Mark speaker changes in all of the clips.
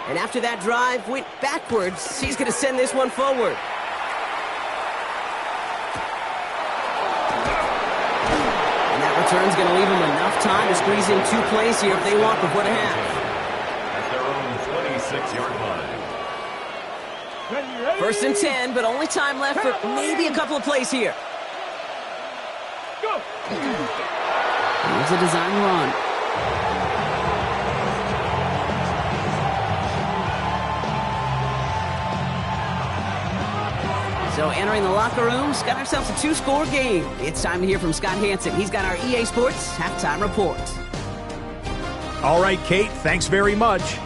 Speaker 1: And after that drive went backwards, he's going to send this one forward. And that return's going to leave them enough time to squeeze in 2 plays here if they want before the half.
Speaker 2: At their own 26-yard line.
Speaker 1: First and 10, but only time left for maybe a couple of plays here. Here's a design run. So entering the locker room, got ourselves a 2-score game. It's time to hear from Scott Hansen. He's got our EA Sports halftime report.
Speaker 3: All right, Kate, thanks very much.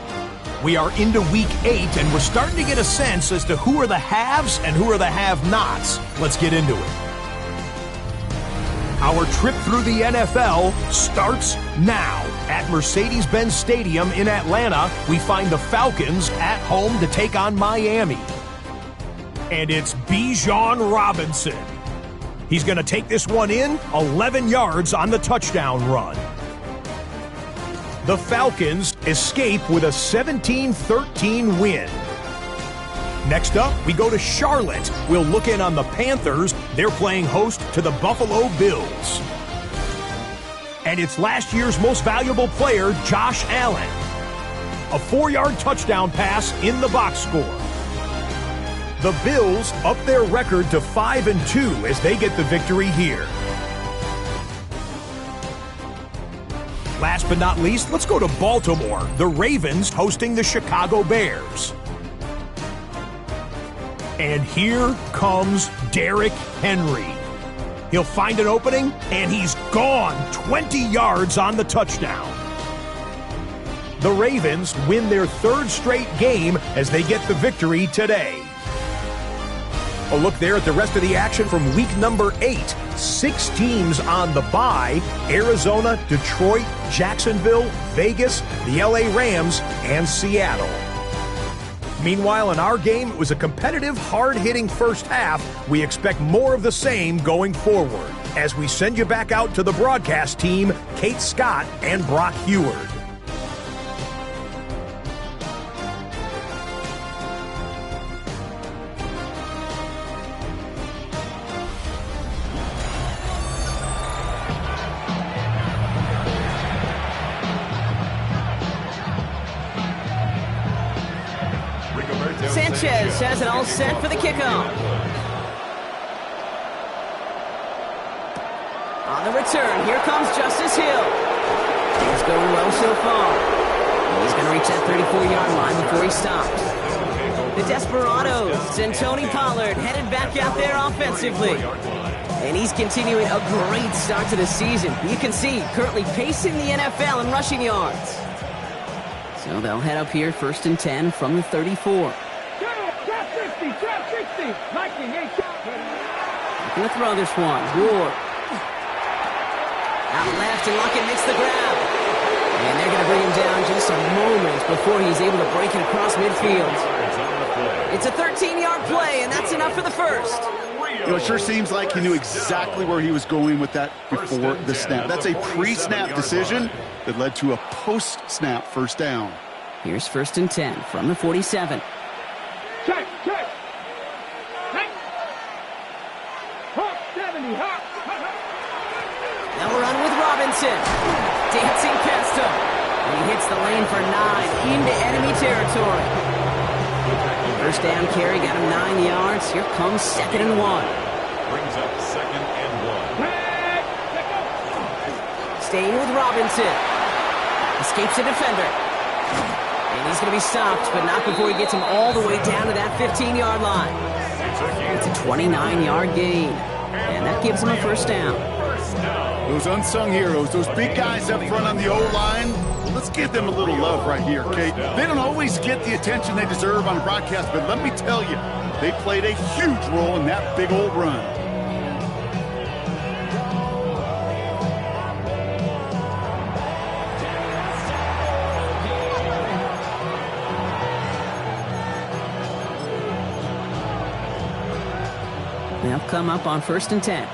Speaker 3: We are into week 8, and we're starting to get a sense as to who are the haves and who are the have-nots. Let's get into it. Our trip through the NFL starts now. At Mercedes-Benz Stadium in Atlanta, we find the Falcons at home to take on Miami. And it's Bijan Robinson. He's going to take this one in, 11 yards on the touchdown run. The Falcons escape with a 17-13 win. Next up, we go to Charlotte. We'll look in on the Panthers. They're playing host to the Buffalo Bills. And it's last year's most valuable player, Josh Allen. A 4-yard touchdown pass in the box score. The Bills up their record to 5-2 as they get the victory here. Last but not least, let's go to Baltimore. The Ravens hosting the Chicago Bears. And here comes Derrick Henry. He'll find an opening, and he's gone 20 yards on the touchdown. The Ravens win their 3rd straight game as they get the victory today. A look there at the rest of the action from week number 8. 6 teams on the bye: Arizona, Detroit, Jacksonville, Vegas, the LA Rams, and Seattle. Meanwhile, in our game, it was a competitive, hard-hitting first half. We expect more of the same going forward. As we send you back out to the broadcast team, Kate Scott and Brock Heward.
Speaker 1: Sanchez has it all set for the kickoff. On the return, here comes Justice Hill. He's going well so far. He's going to reach that 34-yard line before he stops. The Desperados and Tony Pollard headed back out there offensively. And he's continuing a great start to the season. You can see, currently pacing the NFL in rushing yards. So they'll head up here, 1st and 10 from the 34. Gonna throw this one. Ward. Out left, and Lockett makes the grab. And they're going to bring him down just a moment before he's able to break it across midfield. It's a 13-yard play, and that's enough for the first.
Speaker 4: You know, it sure seems like he knew exactly where he was going with that before the snap. That's a pre-snap decision that led to a post-snap first down.
Speaker 1: Here's 1st and 10 from the 47.
Speaker 5: Check.
Speaker 1: Now we're on with Robinson. Dancing past him. And he hits the lane for 9 into enemy territory. First down carry, got him 9 yards. Here comes 2nd and 1.
Speaker 2: Brings up 2nd and 1.
Speaker 1: Staying with Robinson. Escapes the defender. And he's going to be stopped, but not before he gets him all the way down to that 15-yard line. It's a 29-yard gain. And that gives him a first down.
Speaker 4: Those unsung heroes, those big guys up front on the O-line, let's give them a little love right here, Kate. They don't always get the attention they deserve on broadcast, but let me tell you, they played a huge role in that big old run.
Speaker 1: They'll come up on 1st and 10.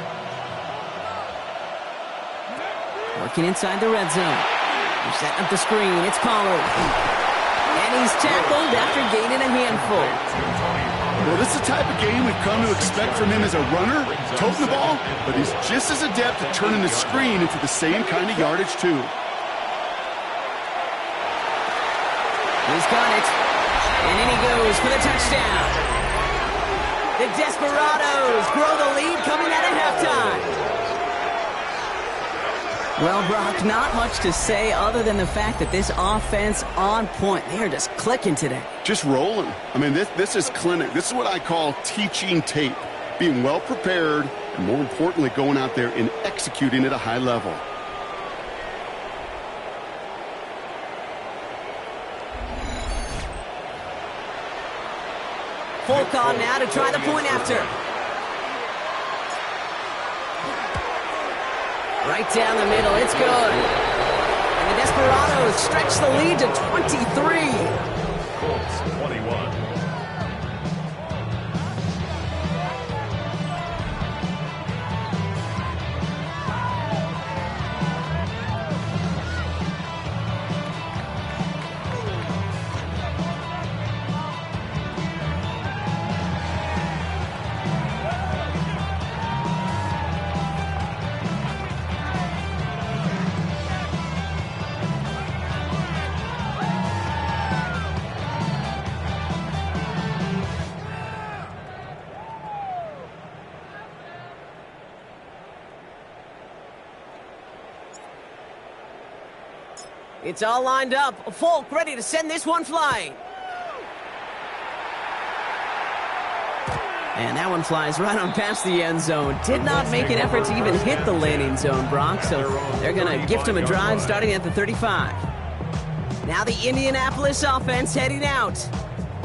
Speaker 1: Working inside the red zone. They're setting up the screen. It's Pollard. And he's tackled after gaining a handful.
Speaker 4: Well, this is the type of game we've come to expect from him as a runner, toting the ball, but he's just as adept at turning the screen into the same kind of yardage, too.
Speaker 1: He's got it. And in he goes for the touchdown. The Desperados grow the lead coming out of halftime. Well, Brock, not much to say other than the fact that this offense on point. They are just clicking today.
Speaker 4: Just rolling. I mean, this is clinic. This is what I call teaching tape. Being well prepared, and more importantly, going out there and executing at a high level.
Speaker 1: Folk on now to try the point after. Right down the middle, it's good. And the Desperados stretch the lead to 23.
Speaker 2: Colts 21.
Speaker 1: It's all lined up. Folk ready to send this one flying. And that one flies right on past the end zone. Did not make an effort to even hit the landing zone, Brock. So they're going to gift him a drive starting at the 35. Now the Indianapolis offense heading out.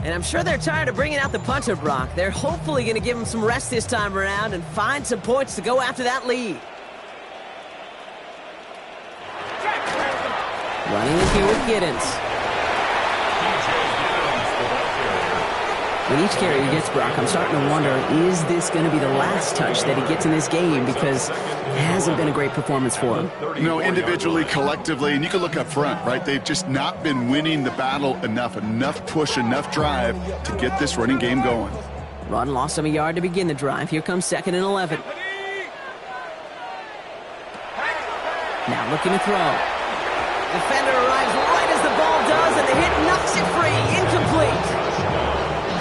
Speaker 1: And I'm sure they're tired of bringing out the punter, Brock. They're hopefully going to give him some rest this time around and find some points to go after that lead. Running in here with Giddens. With each carry he gets, Brock, I'm starting to wonder, is this going to be the last touch that he gets in this game? Because it hasn't been a great performance for him.
Speaker 4: You know, individually, collectively, and you can look up front, right? They've just not been winning the battle enough push, enough drive to get this running game going.
Speaker 1: Run lost him a yard to begin the drive. Here comes 2nd and 11. Now looking to throw. Defender arrives right as the ball does, and the hit knocks it free. Incomplete.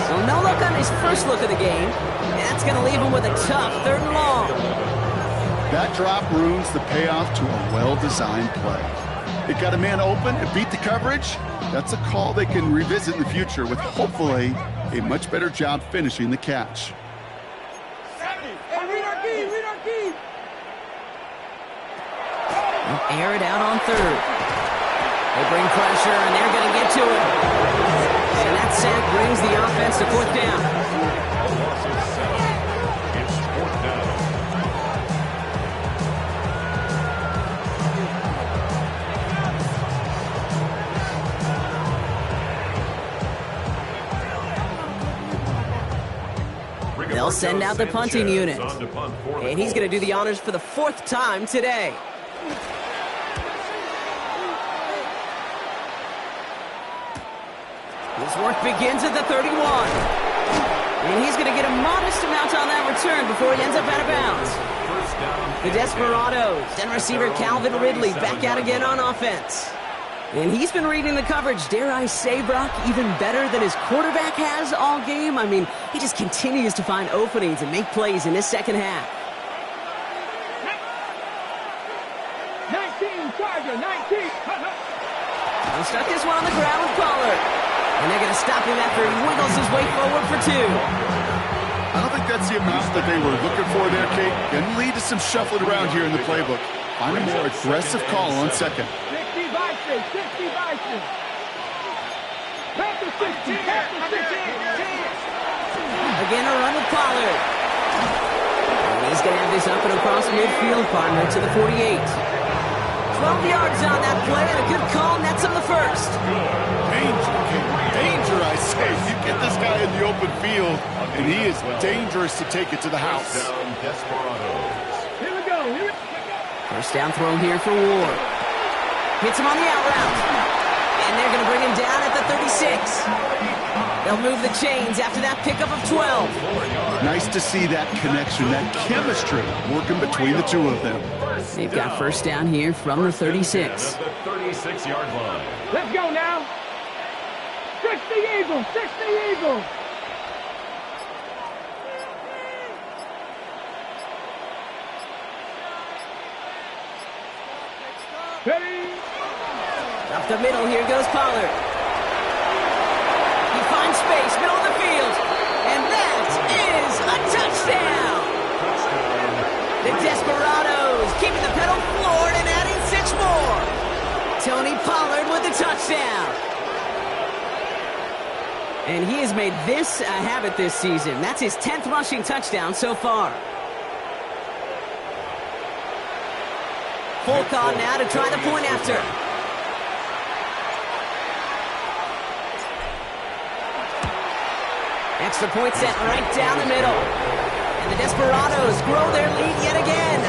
Speaker 1: So no look on his first look of the game. That's going to leave him with a tough 3rd and long.
Speaker 4: That drop ruins the payoff to a well-designed play. It got a man open, it beat the coverage. That's a call they can revisit in the future with hopefully a much better job finishing the catch.
Speaker 1: They'll air it out on 3rd. They bring pressure, and they're going to get to it. And that sack brings the offense to 4th down.
Speaker 2: It's 4th down.
Speaker 1: They'll send out the punting unit. And he's going to do the honors for the 4th time today. His work begins at the 31. And he's going to get a modest amount on that return before he ends up out of bounds. The Desperados and receiver Calvin Ridley back out again on offense. And he's been reading the coverage, dare I say, Brock, even better than his quarterback has all game. I mean, he just continues to find openings and make plays in this second half.
Speaker 5: 19, Charger, 19.
Speaker 1: They'll stuck this one on the ground with Pollard. And they're going to stop him after he wiggles his way forward for 2.
Speaker 4: I don't think that's the amount that they were looking for there, Kate. Can lead to some shuffling around here in the playbook. Find a more aggressive call on 2nd.
Speaker 5: 60 Bison, 60 Bison. Back to 60, back to 60.
Speaker 1: Again, a run with Pollard. And he's going to have this up and across midfield, partner, to the 48. 12 yards on that play, and a good call nets him the 1st.
Speaker 4: Danger, I say. You get this guy in the open field, and he is dangerous to take it to the house.
Speaker 5: Here we go.
Speaker 1: First down throw here for Ward. Hits him on the out route. And they're going to bring him down at the 36. They'll move the chains after that pickup of 12.
Speaker 4: Nice to see that connection, that chemistry working between the two of them.
Speaker 1: They've got first down here from the 36.
Speaker 2: At the 36-yard line.
Speaker 5: Let's go now. 60 Eagles, 60 Eagles. Ready?
Speaker 1: Up the middle, here goes Pollard. He finds space, middle of the field. And that is a touchdown! The Desperados keeping the pedal floored and adding 6 more. Tony Pollard with the touchdown. And he has made this a habit this season. That's his 10th rushing touchdown so far. Full call now to try the point after. Extra point set right down the middle. And the Desperados grow their lead yet again.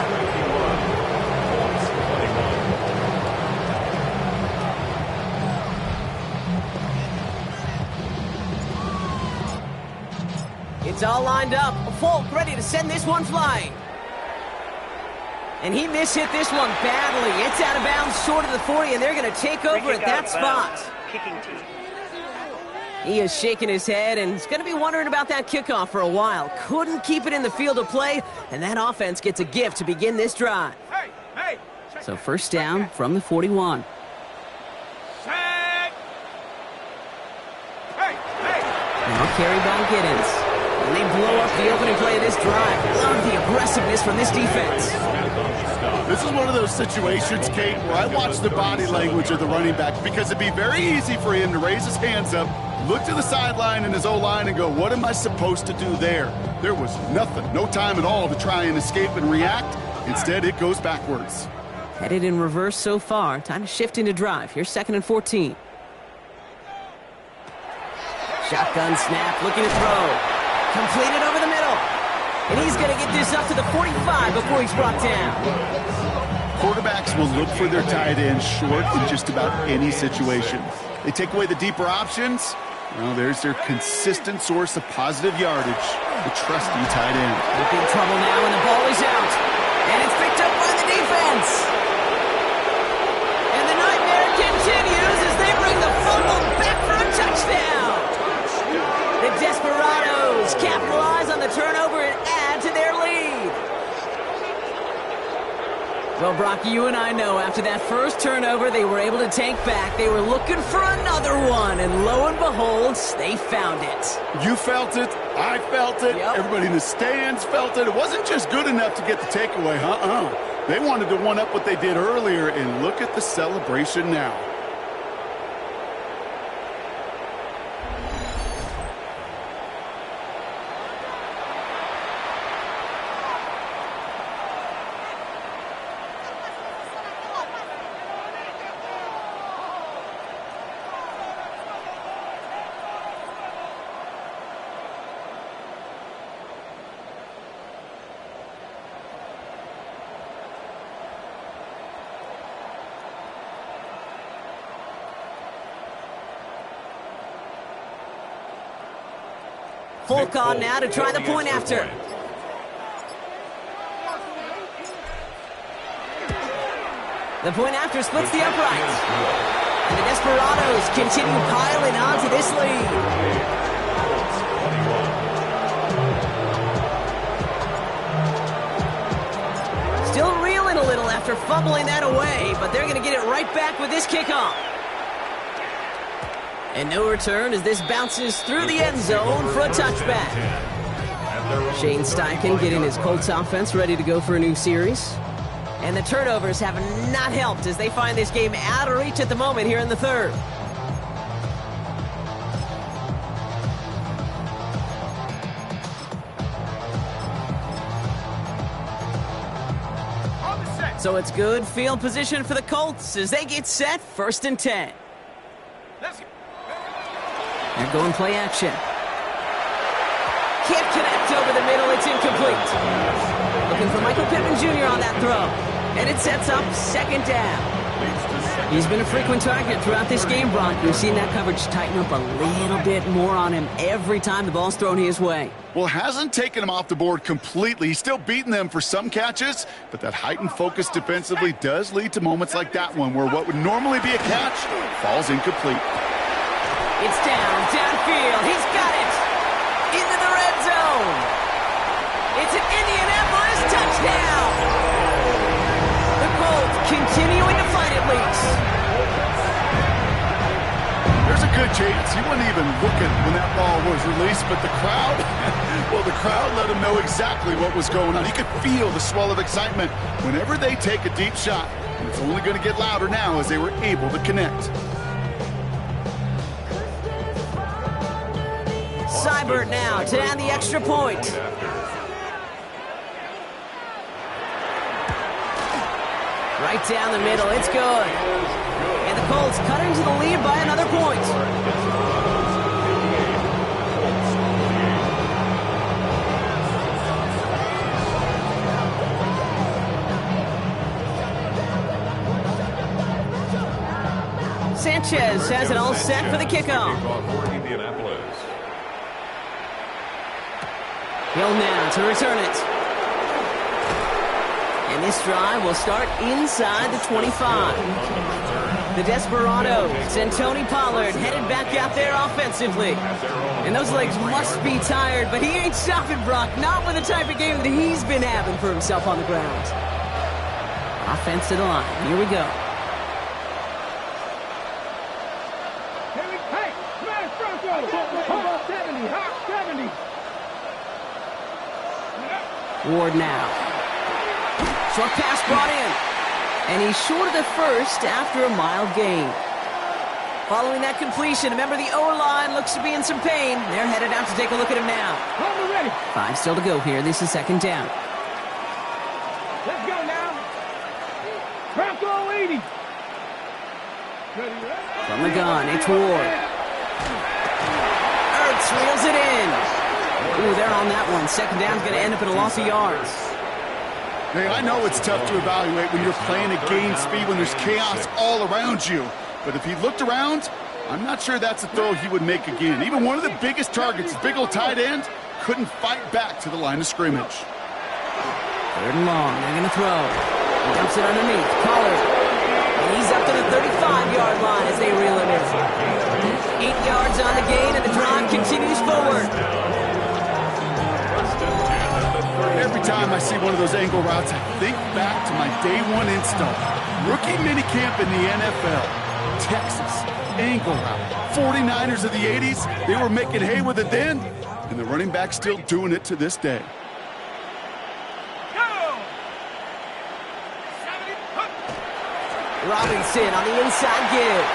Speaker 1: It's all lined up. Folk ready to send this one flying. And he mishit this one badly. It's out of bounds short of the 40, and they're going to take over at that spot.
Speaker 6: Kicking team.
Speaker 1: He is shaking his head, and he's going to be wondering about that kickoff for a while. Couldn't keep it in the field of play, and that offense gets a gift to begin this drive. So first down from the 41. Now carry by Giddens. And they blow up the opening play of this drive. Love the aggressiveness from this defense.
Speaker 4: This is one of those situations, Kate, where I watch the body language of the running back because it'd be very easy for him to raise his hands up, look to the sideline in his O-line and go, what am I supposed to do there? There was nothing, no time at all to try and escape and react. Instead, it goes backwards.
Speaker 1: Headed in reverse so far. Time to shift into drive. Here's 2nd and 14. Shotgun snap, looking to throw. Completed over the middle. And he's going to get this up to the 45 before he's brought down.
Speaker 4: Quarterbacks will look for their tight end short in just about any situation. They take away the deeper options. Well, there's their consistent source of positive yardage, the trusty tight end.
Speaker 1: In big trouble now, and the ball is out. And it's picked up by the defense. And the nightmare continues as they bring the fumble back for a touchdown. The Desperados capitalize on the turnover and add to their lead. Well, Brock, you and I know after that first turnover they were able to take back. They were looking for another one, and lo and behold, they found it.
Speaker 4: You felt it. I felt it.
Speaker 1: Yep.
Speaker 4: Everybody in the stands felt it. It wasn't just good enough to get the takeaway. They wanted to one-up what they did earlier, and look at the celebration now.
Speaker 1: Folk on now to try the point after. The point after splits the uprights. And the Desperados continue piling on to this lead. Still reeling a little after fumbling that away, but they're going to get it right back with this kickoff. And no return as this bounces through the end zone for a touchback. Shane Steichen getting his Colts offense ready to go for a new series. And the turnovers have not helped as they find this game out of reach at the moment here in the third. So it's good field position for the Colts as they get set 1st and 10. They're going play action. Can't connect over the middle. It's incomplete. Looking for Michael Pittman Jr. on that throw. And it sets up 2nd down. He's been a frequent target throughout this game, Brock. We've seen that coverage tighten up a little bit more on him every time the ball's thrown his way.
Speaker 4: Well, hasn't taken him off the board completely. He's still beating them for some catches, but that heightened focus defensively does lead to moments like that one where what would normally be a catch falls incomplete.
Speaker 1: It's downfield. He's got it. Into the red zone. It's an Indianapolis touchdown. The Colts continuing to fight it, Leaks.
Speaker 4: There's a good chance he wasn't even looking when that ball was released, but the crowd, well, the crowd let him know exactly what was going on. He could feel the swell of excitement whenever they take a deep shot, and it's only going to get louder now as they were able to connect.
Speaker 1: Seibert now to add the extra point. Right down the middle, it's good. And the Colts cut into the lead by another point. Sanchez has it all set for the kickoff. Hill now to return it. And this drive will start inside the 25. The Desperados and Tony Pollard headed back out there offensively. And those legs must be tired, but he ain't stopping, Brock. Not with the type of game that he's been having for himself on the ground. Offense to the line. Here we go.
Speaker 5: Smash Bronco! 70, hot 70.
Speaker 1: Ward now. Short pass brought in. And he's short of the first after a mild gain. Following that completion, remember the O-line looks to be in some pain. They're headed out to take a look at him now.
Speaker 5: Ready.
Speaker 1: 5 still to go here. This is second down.
Speaker 5: Let's go now. Bronco 80.
Speaker 1: From the gun, it's Ward. Ertz reels it in. Ooh, they're on that one. Second down's going to end up in a loss of yards.
Speaker 4: Hey, I know it's tough to evaluate when you're playing at game speed, when there's chaos all around you. But if he looked around, I'm not sure that's a throw he would make again. Even one of the biggest targets, big old tight end, couldn't fight back to the line of scrimmage.
Speaker 1: Third and long, they're going to throw. He dumps it underneath. Pollard. And he's up to the 35-yard line as they reel it in. 8 yards on the gain, and the drive continues forward.
Speaker 4: Every time I see one of those angle routes, I think back to my day one install. Rookie minicamp in the NFL. Texas, angle route. 49ers of the 80s, they were making hay with it then, and the running back's still doing it to this day.
Speaker 1: Robinson on the inside give.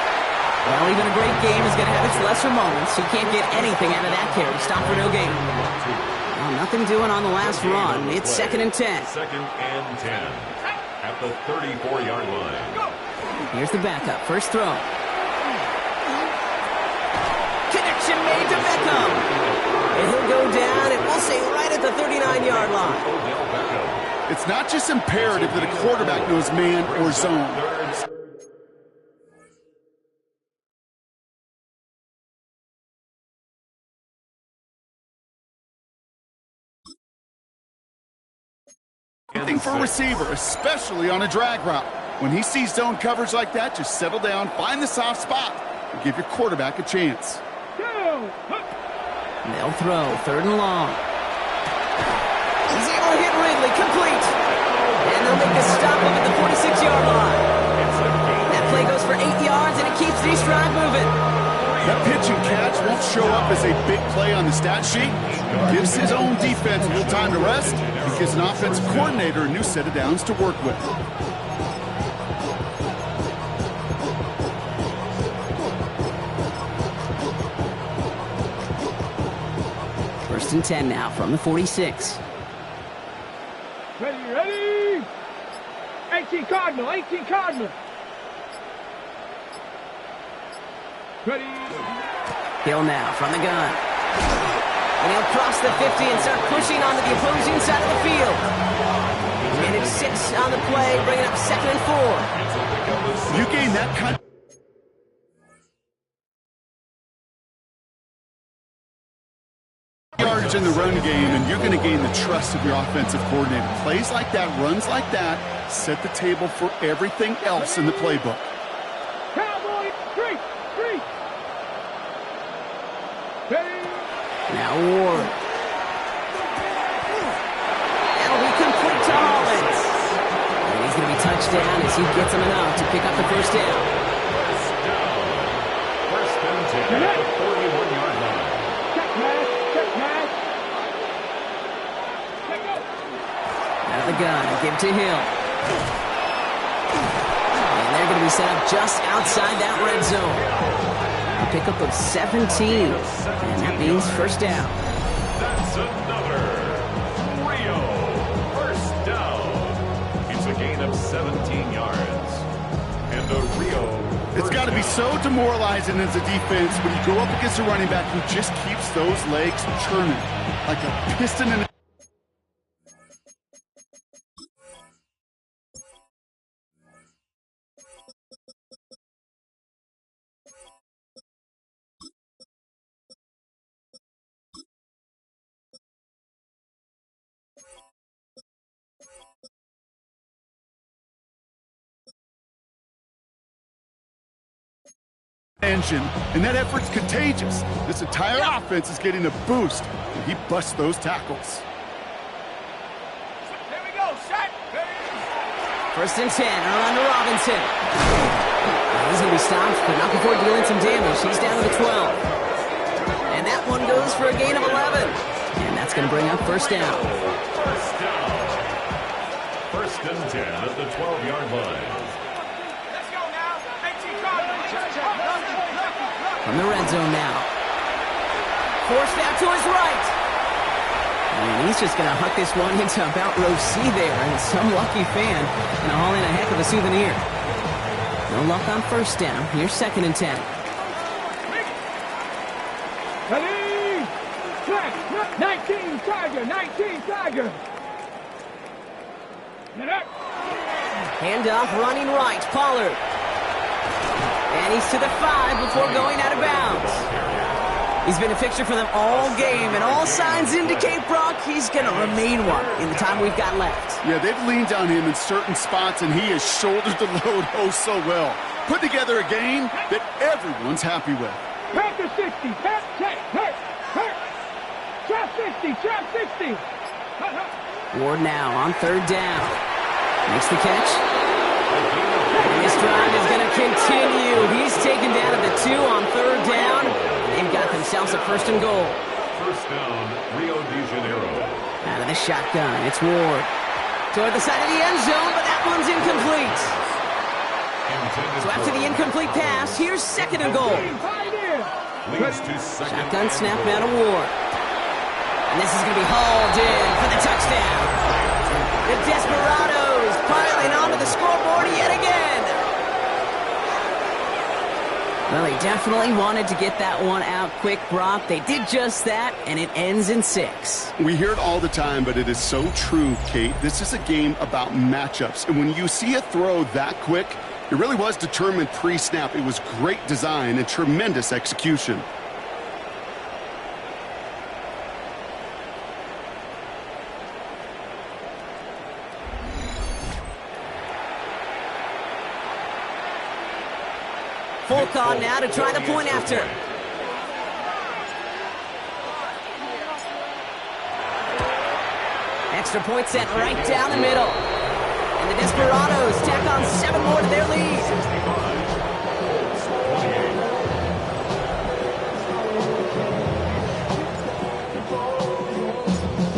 Speaker 1: Well, even a great game is going to have its lesser moments. He can't get anything out of that carry. Stop for no gain. Well, nothing doing on the last run. It's second and 10.
Speaker 2: Second and 10 at the 34-yard line.
Speaker 1: Here's the backup. First throw. Connection made to Beckham. And he'll go down, and we'll say right at the 39-yard line.
Speaker 4: It's not just imperative that a quarterback knows man or zone. Thing for a receiver, especially on a drag route. When he sees zone coverage like that, just settle down, find the soft spot, and give your quarterback a chance.
Speaker 1: They'll throw, third and long. He's able to hit Ridley, complete. And they'll make a stop up at the 46-yard line. That play goes for 8 yards, and it keeps this drive moving.
Speaker 4: That pitch and catch won't show up as a big play on the stat sheet. Gives his own defense a little time to rest. He gives an offensive coordinator a new set of downs to work with.
Speaker 1: First and 10 now from the 46.
Speaker 5: Ready. 18 Cardinal. Ready.
Speaker 1: Hill now from the gun. And he'll cross the 50 and start pushing onto the opposing side of the field. And it's 6 on the play, bringing up second and 4.
Speaker 4: You gain that kind of yardage in the run game, and you're going to gain the trust of your offensive coordinator. Plays like that, runs like that, set the table for everything else in the playbook.
Speaker 5: Cowboy, three.
Speaker 1: Now Ward. That'll be complete to Hollins. And he's going to be touchdown as he gets him enough to pick up the first down.
Speaker 2: First and 10 at the 41-yard line.
Speaker 5: Check match.
Speaker 1: Out of the gun, give to Hill. And they're going to be set up just outside that red zone. A pickup of 17. And that means first down.
Speaker 2: That's another Rio first down. It's a gain of 17 yards. And a Rio.
Speaker 4: It's got to be so demoralizing as a defense when you go up against a running back who just keeps those legs churning like a piston in a engine, and that effort's contagious. This entire offense is getting a boost when he busts those tackles.
Speaker 5: Here we go, set.
Speaker 1: First and 10, around to Robinson. He's going to be stopped, but not before dealing some damage. He's down to the 12. And that one goes for a gain of 11. And that's going to bring up first down.
Speaker 2: First down. First and 10 at the 12-yard line.
Speaker 5: Let's go now.
Speaker 1: From the red zone now. Forced out to his right. And he's just going to huck this one into about row C there. And some lucky fan going to haul in a heck of a souvenir. No luck on first down. Here's second and 10.
Speaker 5: Ready? Flag. 19 Tiger.
Speaker 1: Handoff running right. Pollard. And he's to the 5 before going out of bounds. He's been a fixture for them all game, and all signs indicate, Brock, he's going to remain one in the time we've got left.
Speaker 4: Yeah, they've leaned on him in certain spots, and he has shouldered the load oh so well. Put together a game that everyone's happy with.
Speaker 5: Panther 60. Hurt. Trap 60.
Speaker 1: Ward now on third down. Makes the catch. And this drive is going to continue. He's taken down at the 2 on third down. They've got themselves a first and goal.
Speaker 2: First down, Rio de Janeiro.
Speaker 1: Out of the shotgun, it's Ward. Toward the side of the end zone, but that one's incomplete. So after the incomplete pass, here's second and goal.
Speaker 2: Leads to second.
Speaker 1: Shotgun snap now to Ward. And this is going to be hauled in for the touchdown. The Desperados piling onto the scoreboard yet again. Well, they definitely wanted to get that one out quick, Brock. They did just that, and it ends in 6.
Speaker 4: We hear it all the time, but it is so true, Kate. This is a game about matchups. And when you see a throw that quick, it really was determined pre-snap. It was great design and tremendous execution.
Speaker 1: Folk on now to try the point after. Extra point set right down the middle. And the Desperados tack on 7 more to their lead.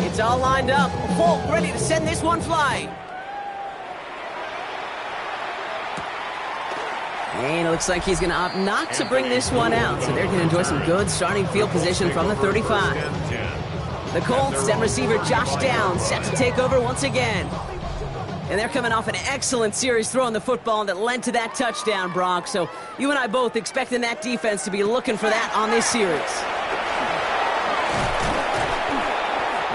Speaker 1: It's all lined up. Folk ready to send this one flying. And it looks like he's going to opt not to bring this one out. So they're going to enjoy some good starting field position from the 35. The Colts and receiver Josh Downs set to take over once again. And they're coming off an excellent series throwing the football that led to that touchdown, Brock. So you and I both expecting that defense to be looking for that on this series.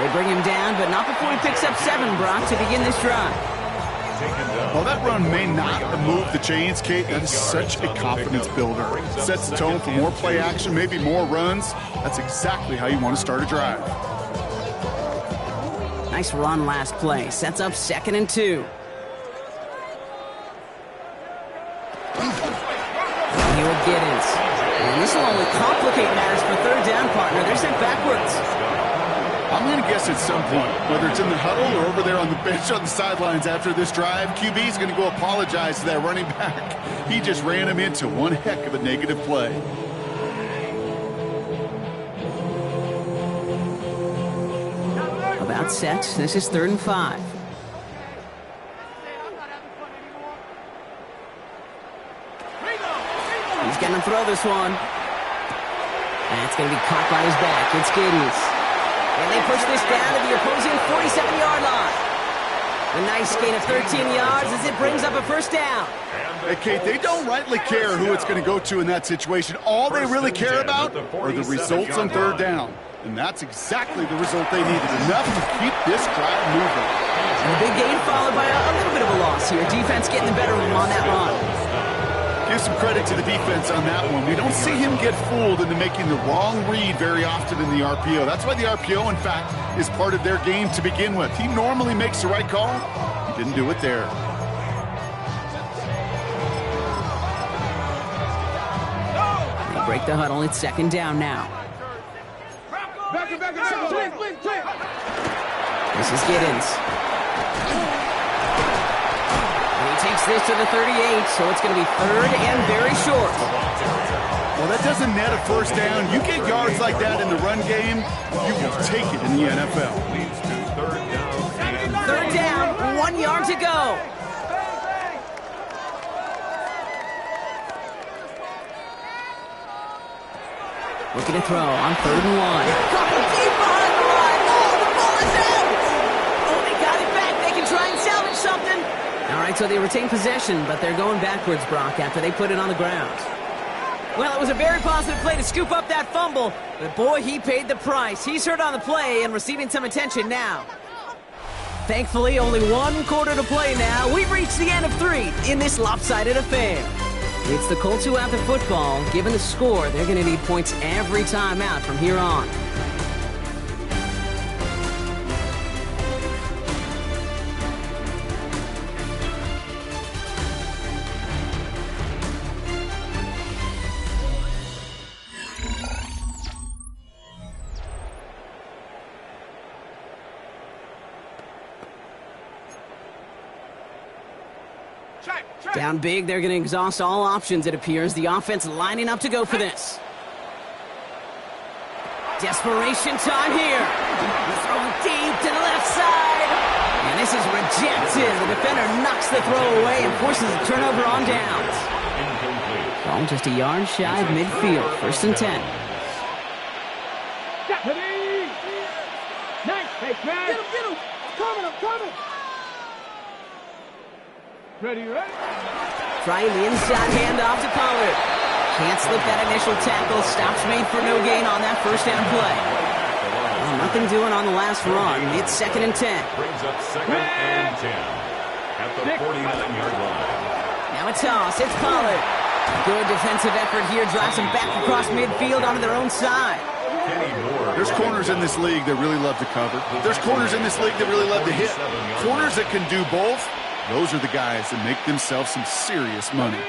Speaker 1: They bring him down, but not before he picks up 7, Brock, to begin this drive.
Speaker 4: While that run may not move the chains, Kate, that is such a confidence builder. Sets the tone for more play action, maybe more runs. That's exactly how you want to start a drive.
Speaker 1: Nice run last play. Sets up 2nd and 2. Here with Giddens. And this will only complicate matters for 3rd down, partner. They're sent backwards.
Speaker 4: I'm going to guess at some point, whether it's in the huddle or over there on the bench on the sidelines after this drive, QB is going to go apologize to that running back. He just ran him into one heck of a negative play.
Speaker 1: About set. This is 3rd and 5. He's going to throw this one. And it's going to be caught by his back. It's Giddens. And they push this down to the opposing 47-yard line. A nice gain of 13 yards as it brings up a 1st down.
Speaker 4: Hey, Kate, they don't rightly care who it's going to go to in that situation. All they really care about are the results on 3rd down. And that's exactly the result they needed. Enough to keep this drive moving.
Speaker 1: And a big gain followed by a little bit of a loss here. Defense getting the better of them on that run.
Speaker 4: Give some credit to the defense on that one. We don't see him get fooled into making the wrong read very often in the RPO. That's why the RPO, in fact, is part of their game to begin with. He normally makes the right call. He didn't do it there.
Speaker 1: They break the huddle. It's 2nd down now. This is Giddens. Takes this to the 38, so it's going to be 3rd and very short.
Speaker 4: Well, that doesn't net a 1st down. You get yards like that in the run game, you will take it in the NFL.
Speaker 1: 3rd down, 1 yard to go. Looking to throw on 3rd and 1. Couple deep behind the line. Oh, the ball is out. Oh, they got it back. They can try and salvage something. All right, so they retain possession, but they're going backwards, Brock, after they put it on the ground. Well, it was a very positive play to scoop up that fumble, but boy, he paid the price. He's hurt on the play and receiving some attention now. Thankfully, only 1 quarter to play now. We've reached the end of 3 in this lopsided affair. It's the Colts who have the football. Given the score, they're going to need points every time out from here on. Down big, they're going to exhaust all options, it appears. The offense lining up to go for this. Desperation time here. Throw deep to the left side. And this is rejected. The defender knocks the throw away and forces a turnover on downs. Ball just a yard shy of midfield. 1st and 10.
Speaker 5: Nice. Hey, man. Get him. I'm coming. Ready?
Speaker 1: Trying the inside handoff to Pollard. Can't slip that initial tackle. Stops made for no gain on that 1st down play. Well, nothing doing on the last run. It's 2nd and 10.
Speaker 2: Brings up 2nd and 10 at the 49-yard line.
Speaker 1: Now a toss. It's Pollard. Good defensive effort here. Drives them back across midfield onto their own side.
Speaker 4: There's corners in this league that really love to cover. There's corners in this league that really love to hit. Corners that can do both. Those are the guys that make themselves some serious money.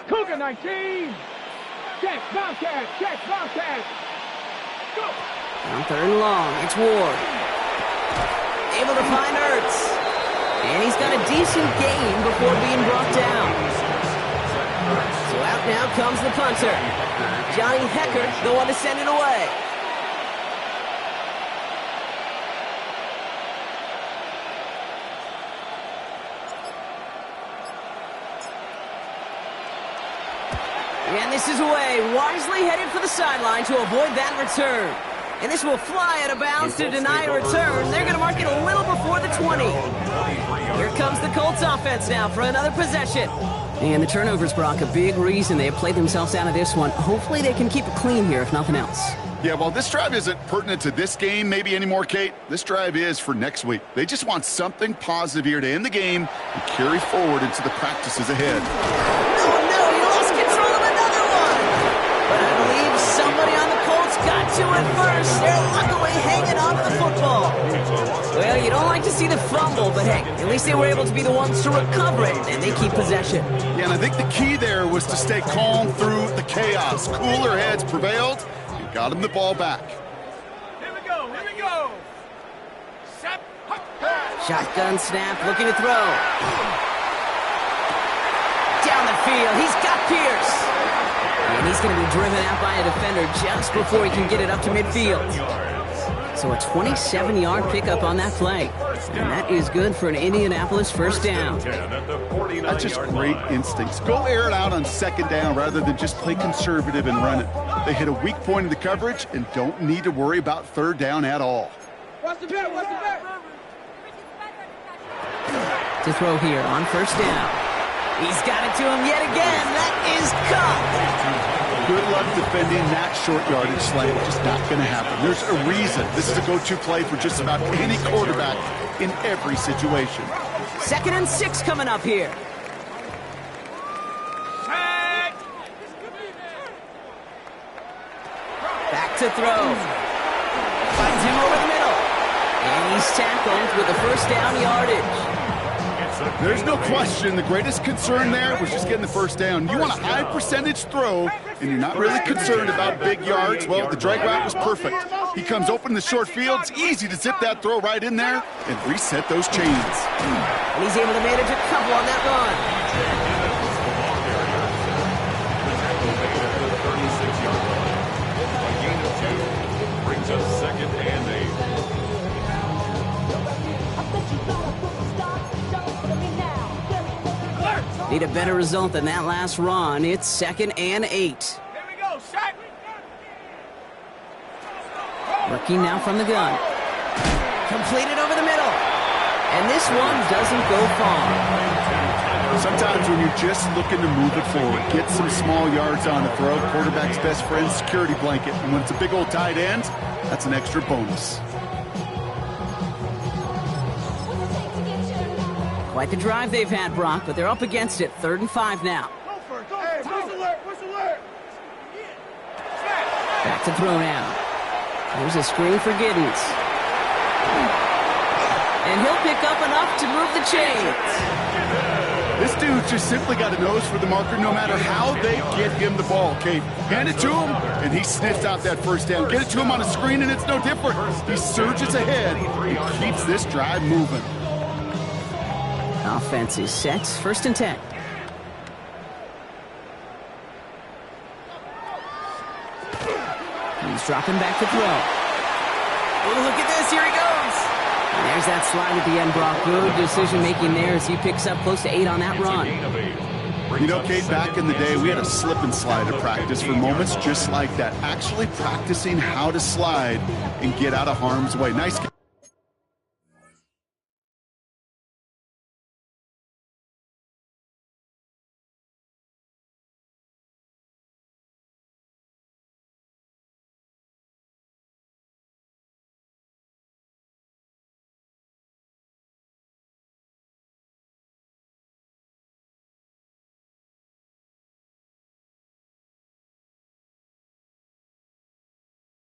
Speaker 5: Cougar 19. Check, Bobcat. Go.
Speaker 1: On 3rd and long, it's Ward. Able to find Ertz. And he's got a decent gain before being brought down. So out now comes the punter. Johnny Hecker, the one to send it away. And this is away, wisely headed for the sideline to avoid that return. And this will fly out of bounds to deny a return. They're going to mark it a little before the 20. Here comes the Colts offense now for another possession. And the turnovers, Brock, a big reason they have played themselves out of this one. Hopefully they can keep it clean here, if nothing else.
Speaker 4: Yeah, well, this drive isn't pertinent to this game maybe anymore, Kate. This drive is for next week. They just want something positive here to end the game and carry forward into the practices ahead.
Speaker 1: Oh, no, he lost control of another one. But I believe somebody on the Colts got to it first. They're luckily hanging on to the football. Well, you don't like to see the fumble, but hey, at least they were able to be the ones to recover it, and they keep possession.
Speaker 4: Yeah, and I think the key there was to stay calm through the chaos. Cooler heads prevailed. Got him the ball back.
Speaker 5: Here we go. Here we go.
Speaker 1: Shotgun snap, looking to throw. Down the field, he's got Pierce. And he's going to be driven out by a defender just before he can get it up to midfield. So a 27-yard pickup on that play. And that is good for an Indianapolis first down.
Speaker 4: That's just great instincts. Go air it out on second down rather than just play conservative and run it. They hit a weak point in the coverage and don't need to worry about third down at all.
Speaker 5: Watch the back. Watch the back.
Speaker 1: To throw here on first down. He's got it to him yet again. That is caught.
Speaker 4: Good luck defending that short yardage slant. Just not going to happen. There's a reason. This is a go-to play for just about any quarterback in every situation.
Speaker 1: 2nd and 6 coming up here. Back to throw. Finds him over the middle. And he's tackled with the first down yardage.
Speaker 4: There's no question the greatest concern there was just getting the first down. You want a high percentage throw, and you're not really concerned about big yards. Well, the drag route was perfect. He comes open in the short field. It's easy to zip that throw right in there and reset those chains.
Speaker 1: And he's able to manage a couple on that run.
Speaker 2: Brings us 2nd and 8.
Speaker 1: Need a better result than that last run. It's 2nd and 8.
Speaker 5: Here we go. Shot.
Speaker 1: Working now from the gun. Completed over the middle. And this one doesn't go far.
Speaker 4: Sometimes when you're just looking to move it forward, get some small yards on the throw, quarterback's best friend, security blanket. And when it's a big old tight end, that's an extra bonus.
Speaker 1: Quite the drive they've had, Brock, but they're up against it. 3rd and 5 now.
Speaker 5: Go for it. Hey, push alert. Push alert.
Speaker 1: Back to throw now. There's a screen for Giddens. And he'll pick up enough to move the chains.
Speaker 4: This dude just simply got a nose for the marker no matter how they get him the ball, Kate. Hand it to him, and he sniffs out that first down. Get it to him on a screen, and it's no different. He surges ahead and keeps this drive moving.
Speaker 1: Offense is set. 1st and 10. He's dropping back to throw. Oh, look at this. Here he goes. And there's that slide at the end, Brock. Good decision-making there as he picks up close to 8 on that run.
Speaker 4: You know, Kate, back in the day, we had a slip and slide at practice for moments just like that. Actually practicing how to slide and get out of harm's way. Nice.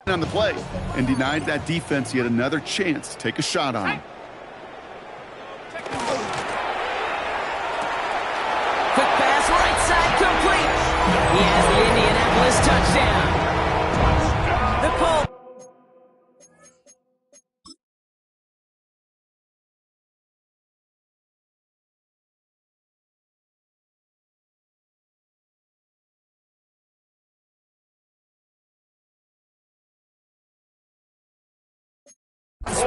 Speaker 4: On the play and denied that defense yet another chance to take a shot on him.
Speaker 1: Quick pass, right side, complete. He has the Indianapolis touchdown. The Colts.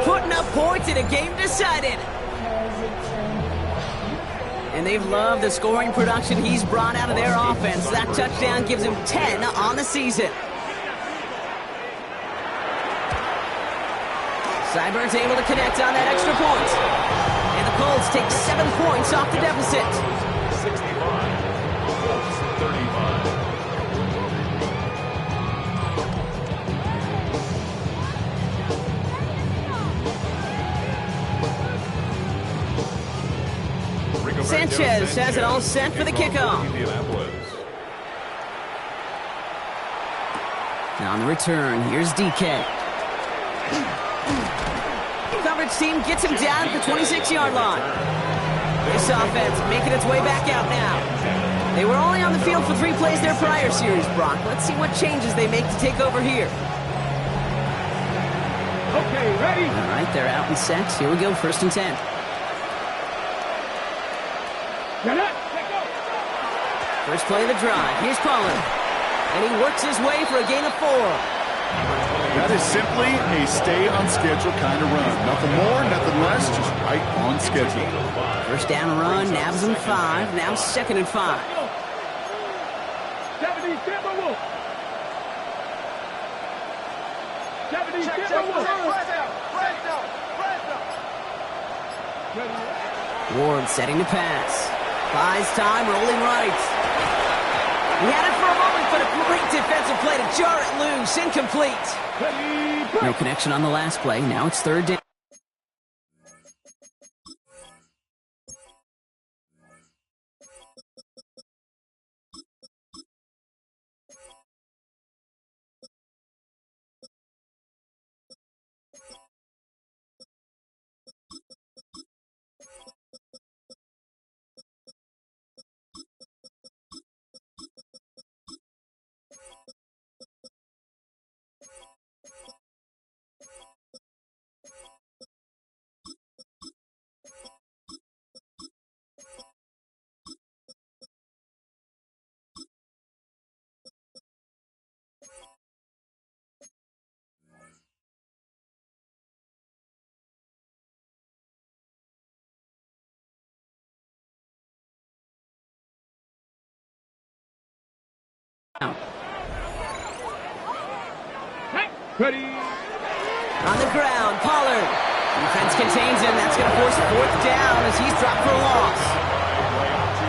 Speaker 1: Putting up points in a game decided. And they've loved the scoring production he's brought out of their offense. That touchdown gives him 10 on the season. Seibert's able to connect on that extra point. And the Colts take 7 points off the deficit.
Speaker 2: 65. Colts 35.
Speaker 1: Sanchez has it all set for the kickoff. Now on the return, here's DK. Coverage team gets him down at the 26-yard line. This offense making its way back out now. They were only on the field for 3 plays their prior series, Brock. Let's see what changes they make to take over here.
Speaker 5: Okay, ready?
Speaker 1: All right, they're out and set. Here we go, 1st and 10.
Speaker 5: Get up.
Speaker 1: First play of the drive. Here's Pollard. And he works his way for a gain of 4.
Speaker 4: That is simply a stay-on-schedule kind of run. Nothing more, nothing less, just right on schedule.
Speaker 1: First down run, nabs him 5. Now 2nd and 5.
Speaker 5: 70 Timberwolves. 70 Timberwolves.
Speaker 1: Ward setting to pass. Buys time, rolling right. He had it for a moment, but a great defensive play to jar it loose. Incomplete. No connection on the last play. Now it's 3rd down.
Speaker 5: Ready?
Speaker 1: On the ground, Pollard. Defense contains him. That's going to force 4th down as he's dropped for a loss.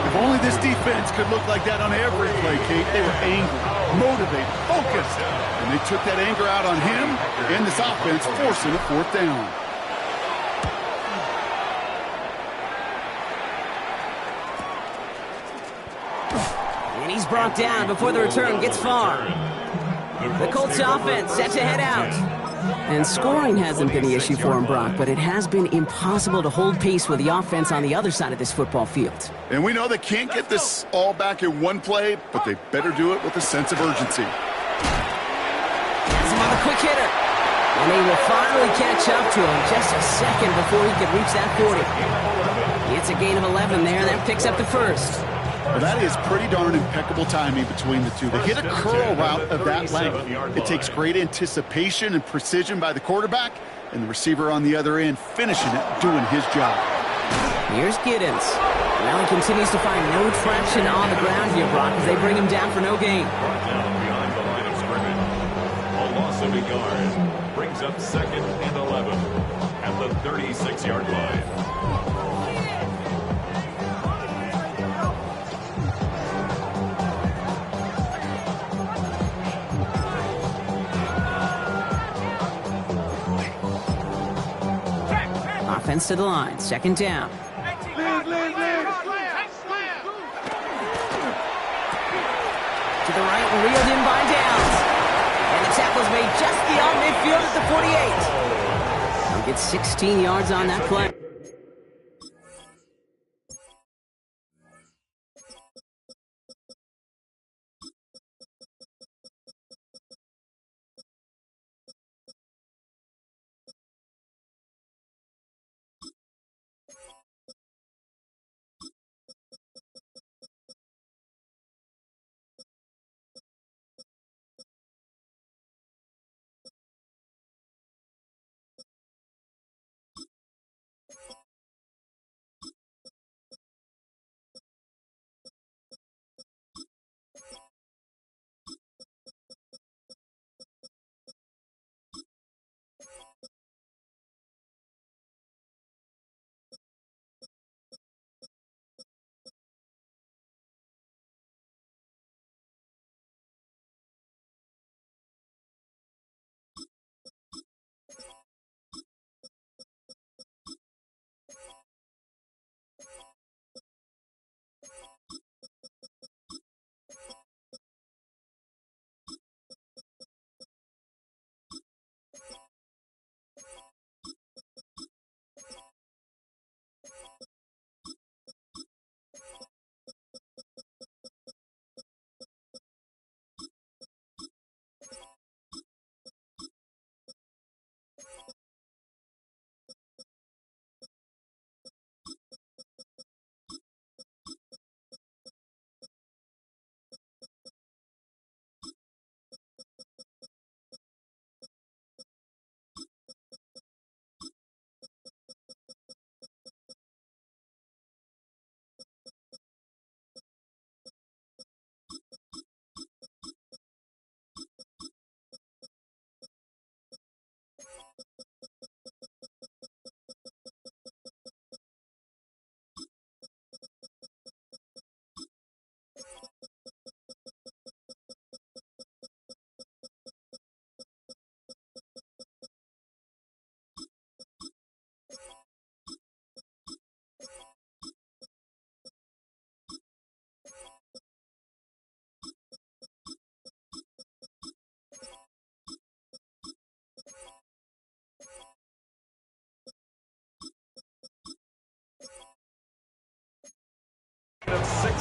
Speaker 4: If only this defense could look like that on every play, Kate. They were angry, motivated, focused. And they took that anger out on him and this offense, forcing a 4th down.
Speaker 1: And he's brought down before the return gets far. The Colts offense set to head out. And scoring hasn't been the issue for him, Brock, but it has been impossible to hold pace with the offense on the other side of this football field.
Speaker 4: And we know they can't get this all back in one play, but they better do it with a sense of urgency.
Speaker 1: Has him on the quick hitter. And they will finally catch up to him just a second before he can reach that 40. It's a gain of 11 there. That picks up the 1st.
Speaker 4: Well, that is pretty darn impeccable timing between the two. They hit a curl route of that length. It takes great anticipation and precision by the quarterback, and the receiver on the other end finishing it, doing his job.
Speaker 1: Here's Giddens. Well, he continues to find no traction on the ground here, Brock, as they bring him down for no gain.
Speaker 2: Behind the line of scrimmage. A loss of a yard brings up 2nd and 11 at the 36-yard line.
Speaker 1: Offense to the line, 2nd down. To the right, reeled in by Downs. And the tackle's made just beyond midfield at the 48. He'll get 16 yards on that play.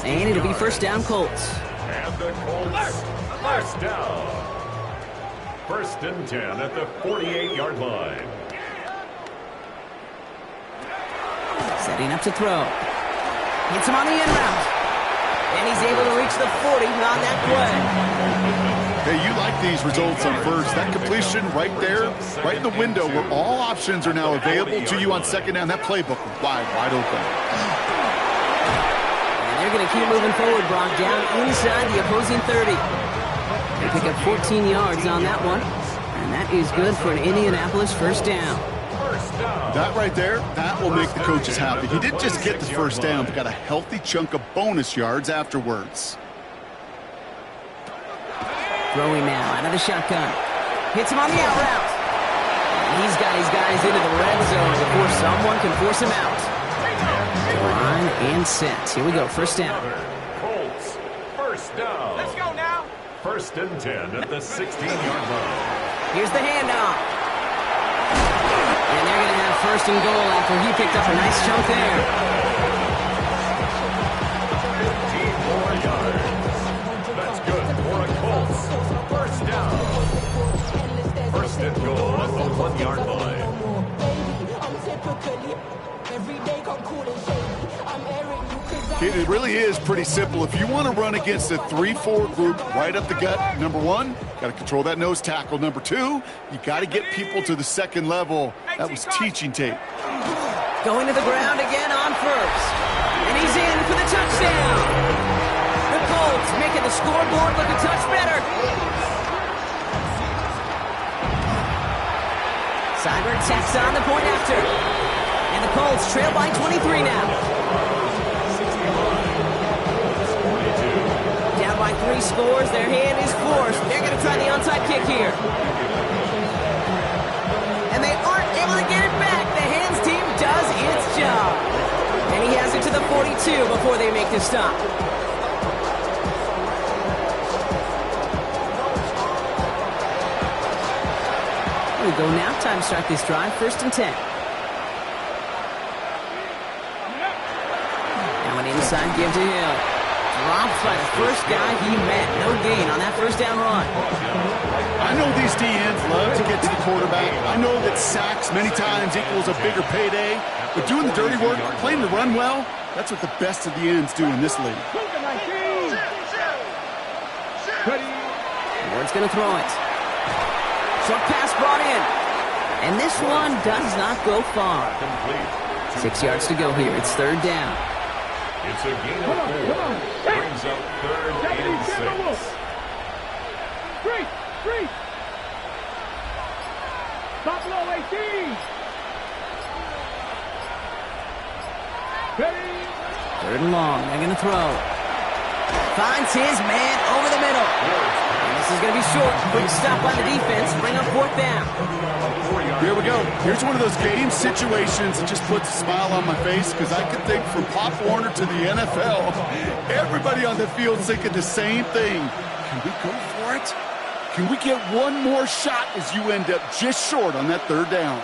Speaker 1: And it'll be first down, Colts.
Speaker 2: And the Colts, first down. First and 10 at the 48-yard line.
Speaker 1: Setting up to throw. Hits him on the end route. And he's able to reach the 40 on that play.
Speaker 4: Hey, you like these results on first. That completion right there, right in the window where all options are now available to you on second down. That playbook wide open.
Speaker 1: And they're going to keep moving forward, Brock, down inside the opposing 30. They pick up 14 yards on that one. And that is good for an Indianapolis first down.
Speaker 4: That right there, that will make the coaches happy. He didn't just get the first down, but got a healthy chunk of bonus yards afterwards.
Speaker 1: Throwing now out of the shotgun. Hits him on the out route. And he's got his guys into the red zone before someone can force him out. Line and set. Here we go, first down.
Speaker 2: Colts, first down.
Speaker 5: Let's go now.
Speaker 2: First and 10 at the 16-yard line.
Speaker 1: Here's the handoff. And they're going to have first and goal after he picked up a nice chunk there.
Speaker 2: 15 more yards. That's good for a Colts. First down. First and goal at the 1-yard line.
Speaker 4: It really is pretty simple. If you want to run against a 3-4 group right up the gut, number one, got to control that nose tackle. Number two, you got to get people to the second level. That was teaching tape.
Speaker 1: Going to the ground again on first. And he's in for the touchdown. The Colts making the scoreboard look a touch better. Seibert tacks on the point after. And the Colts trail by 23 now. Down by 3 scores, their hand is forced. They're going to try the onside kick here. And they aren't able to get it back. The hands team does its job. And he has it to the 42 before they make the stop. Here we go now. Time to start this drive. First and 10. Now an inside give to Hill. Dropped by the first guy he met. No gain on that first down run.
Speaker 4: I know these DNs love to get to the quarterback. I know that sacks many times equals a bigger payday. But doing the dirty work, playing the run well, that's what the best of the ends do in this league.
Speaker 1: Ward's going to throw it. Short pass brought in. And this one does not go far. 6 yards to go here. It's third down.
Speaker 2: It's a gain of 4. Brings up third and 6.
Speaker 5: Three. Stop low, 18. Ready.
Speaker 1: Third and long. They're going to throw. Finds his man over the middle. And this is going to be short. Quick stop on the defense. Bring up fourth down.
Speaker 4: Here we go. Here's one of those game situations that just puts a smile on my face because I could think from Pop Warner to the NFL. Everybody on the field thinking the same thing. Can we go for it? Can we get one more shot as you end up just short on that third down?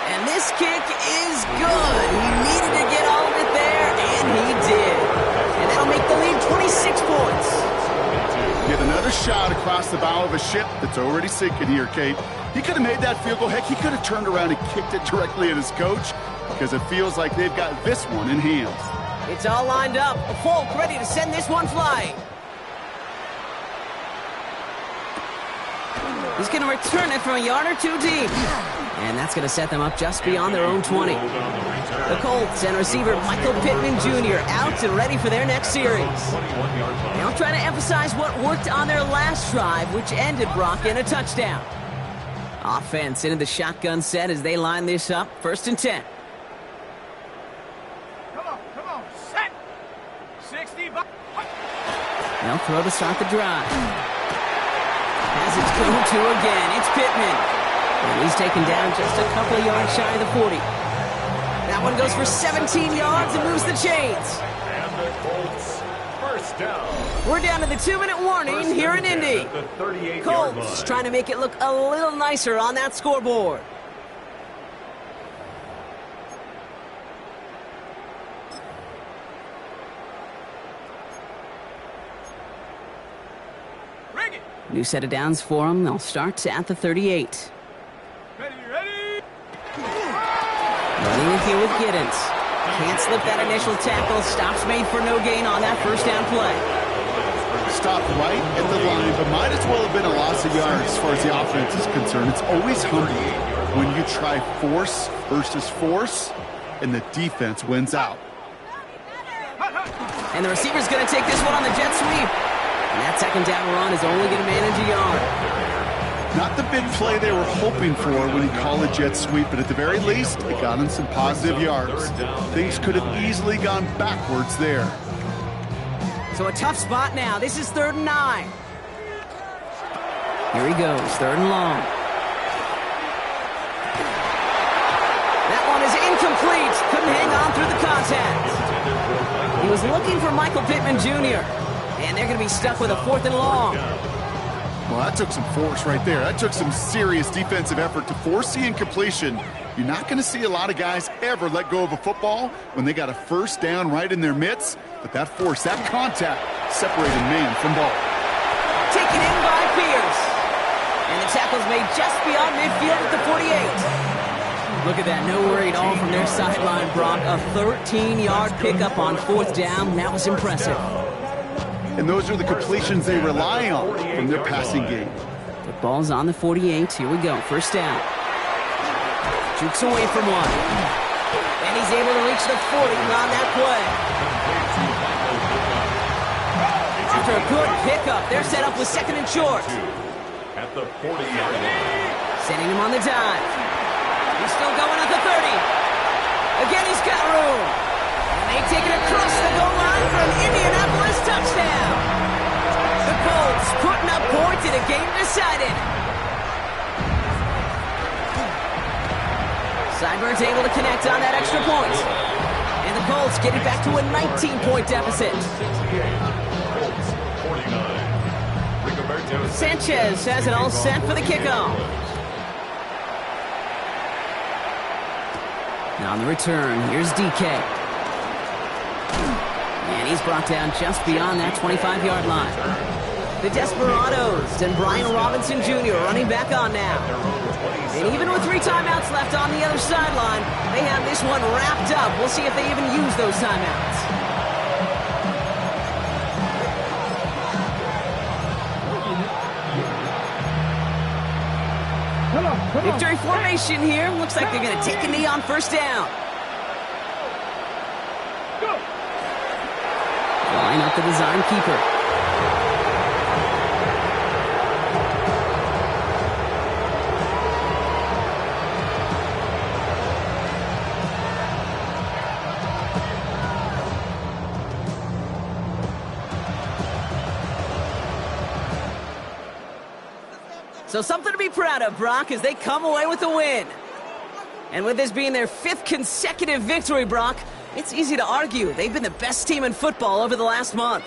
Speaker 1: And this kick is good. He needed to get all of it there, and he did. And that'll make the lead 26 points.
Speaker 4: Get another shot across the bow of a ship that's already sinking here, Kate. He could have made that field goal. Heck, he could have turned around and kicked it directly at his coach because it feels like they've got this one in hand.
Speaker 1: It's all lined up. Folk ready to send this one flying. He's going to return it from a yard or two deep. And that's going to set them up just beyond their own 20. The Colts and receiver Michael Pittman Jr. out and ready for their next series. They'll try to emphasize what worked on their last drive, which ended Brock in a touchdown. Offense into the shotgun set as they line this up. First and 10.
Speaker 5: Come on, set. 60.
Speaker 1: They'll throw to start the drive. As it's go to again, it's Pittman. And he's taken down just a couple of yards shy of the 40. That one goes for 17 yards and moves the chains.
Speaker 2: And the Colts, First down.
Speaker 1: We're down to the 2-minute warning here in Indy.
Speaker 2: At the 38-yard
Speaker 1: Colts
Speaker 2: line.
Speaker 1: trying to make it look a little nicer on that scoreboard. New set of downs for them. They'll start at the 38.
Speaker 5: Ready.
Speaker 1: Running it here with Giddens. Can't slip that initial tackle. Stops made for no gain on that first down play.
Speaker 4: Stopped right at the line, but might as well have been a loss of yards as far as the offense is concerned. It's always humbling when you try force versus force, and the defense wins out.
Speaker 1: And the receiver's going to take this one on the jet sweep. And that second down run is only going to manage a yard.
Speaker 4: Not the big play they were hoping for when he called a jet sweep, but at the very least, it got him some positive yards. Things could have easily gone backwards there.
Speaker 1: So a tough spot now. This is 3rd and 9. Here he goes, 3rd and long. That one is incomplete. Couldn't hang on through the contact. He was looking for Michael Pittman Jr., and they're going to be stuck with a 4th and long.
Speaker 4: Well, that took some force right there. That took some serious defensive effort to force the incompletion. You're not going to see a lot of guys ever let go of a football when they got a first down right in their midst. But that force, that contact, separated man from ball.
Speaker 1: Taken in by Pierce. And the tackle's made just beyond midfield at the 48. Look at that, no worry at all from their sideline, Brock. A 13-yard pickup on 4th down. That was impressive.
Speaker 4: And those are the completions they rely on from their passing game.
Speaker 1: The ball's on the 48. Here we go. First down. Jukes away from one. And he's able to reach the 40 on that play. After a good pickup, they're set up with 2nd and short.
Speaker 2: At the 40-yard line.
Speaker 1: Sending him on the dive. He's still going at the 30. Again, he's got room. And they take it across the goal line for an Indianapolis touchdown. The Colts putting up points in a game decided. Seibert's able to connect on that extra point. And the Colts get it back to a 19-point deficit. Sanchez has it all set for the kickoff. Now on the return, here's DK. And he's brought down just beyond that 25-yard line. The Desperados and Brian Robinson Jr. running back on now. And even with 3 timeouts left on the other sideline, they have this one wrapped up. We'll see if they even use those timeouts. Victory formation here. Looks like they're going to take a knee on first down. Line up the design keeper. So something to be proud of, Brock, as they come away with a win. And with this being their 5th consecutive victory, Brock, it's easy to argue they've been the best team in football over the last month.